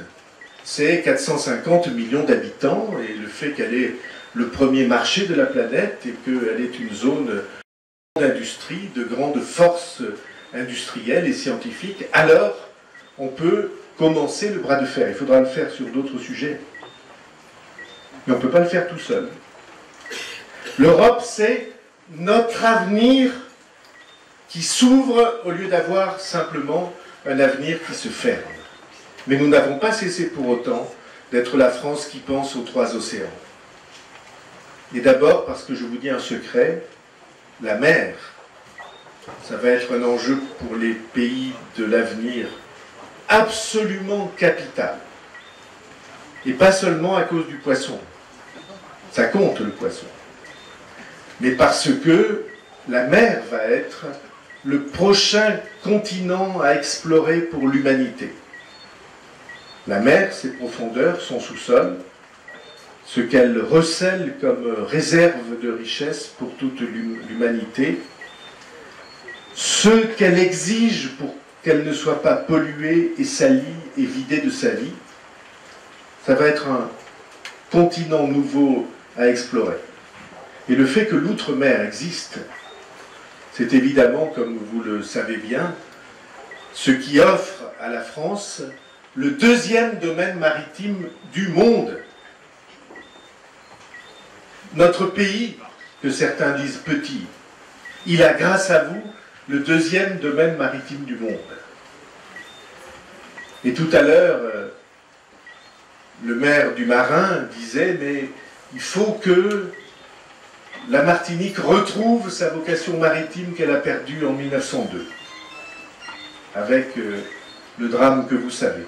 [SPEAKER 1] c'est 450 millions d'habitants, et le fait qu'elle est le premier marché de la planète et qu'elle est une zone d'industrie, de grande force industrielle et scientifique, alors on peut commencer le bras de fer. Il faudra le faire sur d'autres sujets. Mais on ne peut pas le faire tout seul. L'Europe, c'est notre avenir qui s'ouvre au lieu d'avoir simplement un avenir qui se ferme. Mais nous n'avons pas cessé pour autant d'être la France qui pense aux 3 océans. Et d'abord parce que je vous dis un secret, la mer, ça va être un enjeu pour les pays de l'avenir absolument capital. Et pas seulement à cause du poisson. Ça compte le poisson. Mais parce que la mer va être le prochain continent à explorer pour l'humanité. La mer, ses profondeurs, son sous-sol, ce qu'elle recèle comme réserve de richesse pour toute l'humanité, ce qu'elle exige pour qu'elle ne soit pas polluée et salie et vidée de sa vie, ça va être un continent nouveau à explorer. Et le fait que l'outre-mer existe, c'est évidemment, comme vous le savez bien, ce qui offre à la France le 2e domaine maritime du monde. Notre pays, que certains disent petit, il a, grâce à vous, le 2e domaine maritime du monde. Et tout à l'heure, le maire du Marin disait, mais il faut que la Martinique retrouve sa vocation maritime qu'elle a perdue en 1902, avec le drame que vous savez.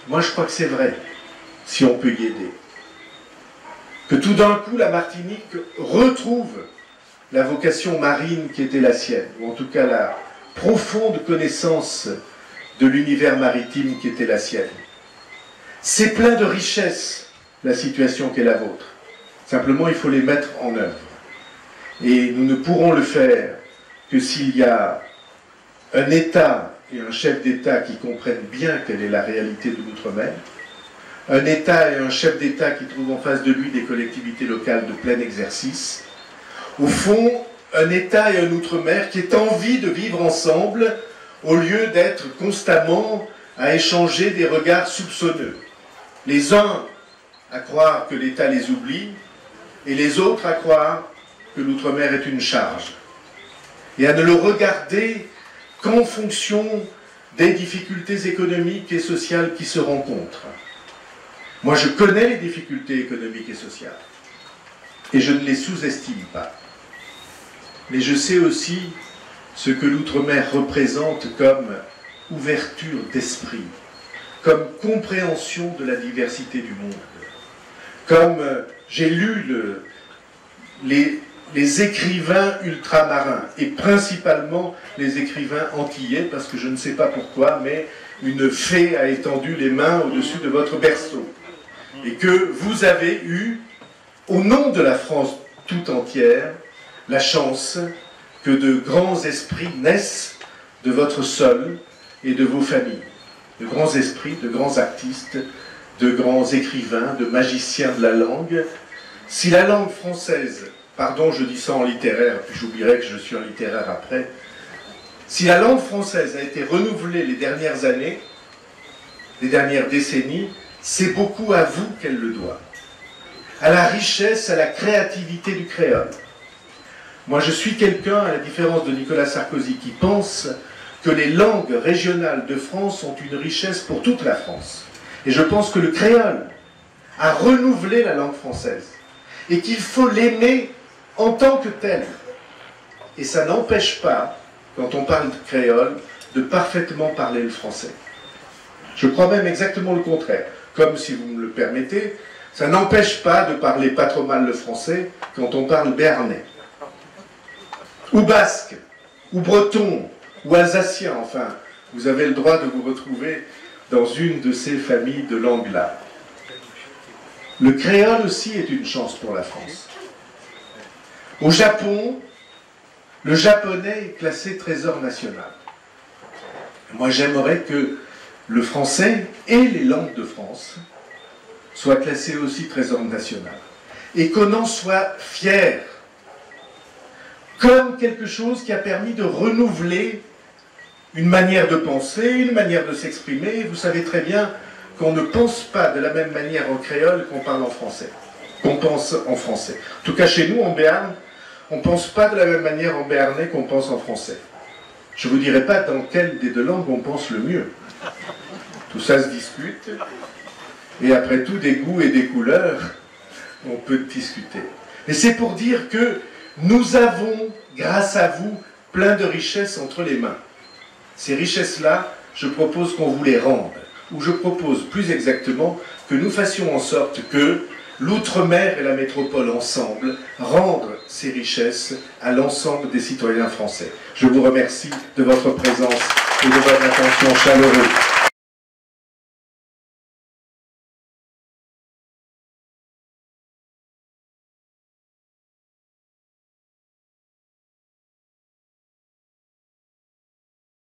[SPEAKER 1] Moi, je crois que c'est vrai, si on peut y aider. Que tout d'un coup, la Martinique retrouve la vocation marine qui était la sienne, ou en tout cas la profonde connaissance de l'univers maritime qui était la sienne. C'est plein de richesses, la situation qui est la vôtre. Simplement, il faut les mettre en œuvre. Et nous ne pourrons le faire que s'il y a un État et un chef d'État qui comprennent bien quelle est la réalité de l'outre-mer, un État et un chef d'État qui trouvent en face de lui des collectivités locales de plein exercice, au fond, un État et un outre-mer qui aient envie de vivre ensemble au lieu d'être constamment à échanger des regards soupçonneux. Les uns à croire que l'État les oublie et les autres à croire que l'outre-mer est une charge. Et à ne le regarder qu'en fonction des difficultés économiques et sociales qui se rencontrent. Moi, je connais les difficultés économiques et sociales, et je ne les sous-estime pas. Mais je sais aussi ce que l'outre-mer représente comme ouverture d'esprit, comme compréhension de la diversité du monde. Comme j'ai lu les écrivains ultramarins, et principalement les écrivains antillais, parce que je ne sais pas pourquoi, mais une fée a étendu les mains au-dessus de votre berceau. Et que vous avez eu, au nom de la France tout entière, la chance que de grands esprits naissent de votre sol et de vos familles. De grands esprits, de grands artistes, de grands écrivains, de magiciens de la langue. Si la langue française, pardon, je dis ça en littéraire, puis j'oublierai que je suis en littéraire après, si la langue française a été renouvelée les dernières années, les dernières décennies, c'est beaucoup à vous qu'elle le doit. À la richesse, à la créativité du créole. Moi, je suis quelqu'un, à la différence de Nicolas Sarkozy, qui pense que les langues régionales de France sont une richesse pour toute la France. Et je pense que le créole à renouveler la langue française et qu'il faut l'aimer en tant que telle. Et ça n'empêche pas, quand on parle de créole, de parfaitement parler le français. Je crois même exactement le contraire. Comme, si vous me le permettez, ça n'empêche pas de parler pas trop mal le français quand on parle béarnais, ou basque, ou breton, ou alsacien, enfin, vous avez le droit de vous retrouver dans une de ces familles de langues-là. Le créole aussi est une chance pour la France. Au Japon, le japonais est classé trésor national. Moi, j'aimerais que le français et les langues de France soient classés aussi trésor national. Et qu'on en soit fier, comme quelque chose qui a permis de renouveler une manière de penser, une manière de s'exprimer. Vous savez très bien qu'on ne pense pas de la même manière en créole qu'on parle en français, qu'on pense en français. En tout cas, chez nous, en Béarn, on ne pense pas de la même manière en béarnais qu'on pense en français. Je ne vous dirai pas dans quelle des deux langues on pense le mieux. Tout ça se discute, et après tout, des goûts et des couleurs, on peut discuter. Et c'est pour dire que nous avons, grâce à vous, plein de richesses entre les mains. Ces richesses-là, je propose qu'on vous les rende, ou je propose plus exactement que nous fassions en sorte que l'outre-mer et la métropole ensemble rendent ces richesses à l'ensemble des citoyens français. Je vous remercie de votre présence et de votre attention chaleureuse.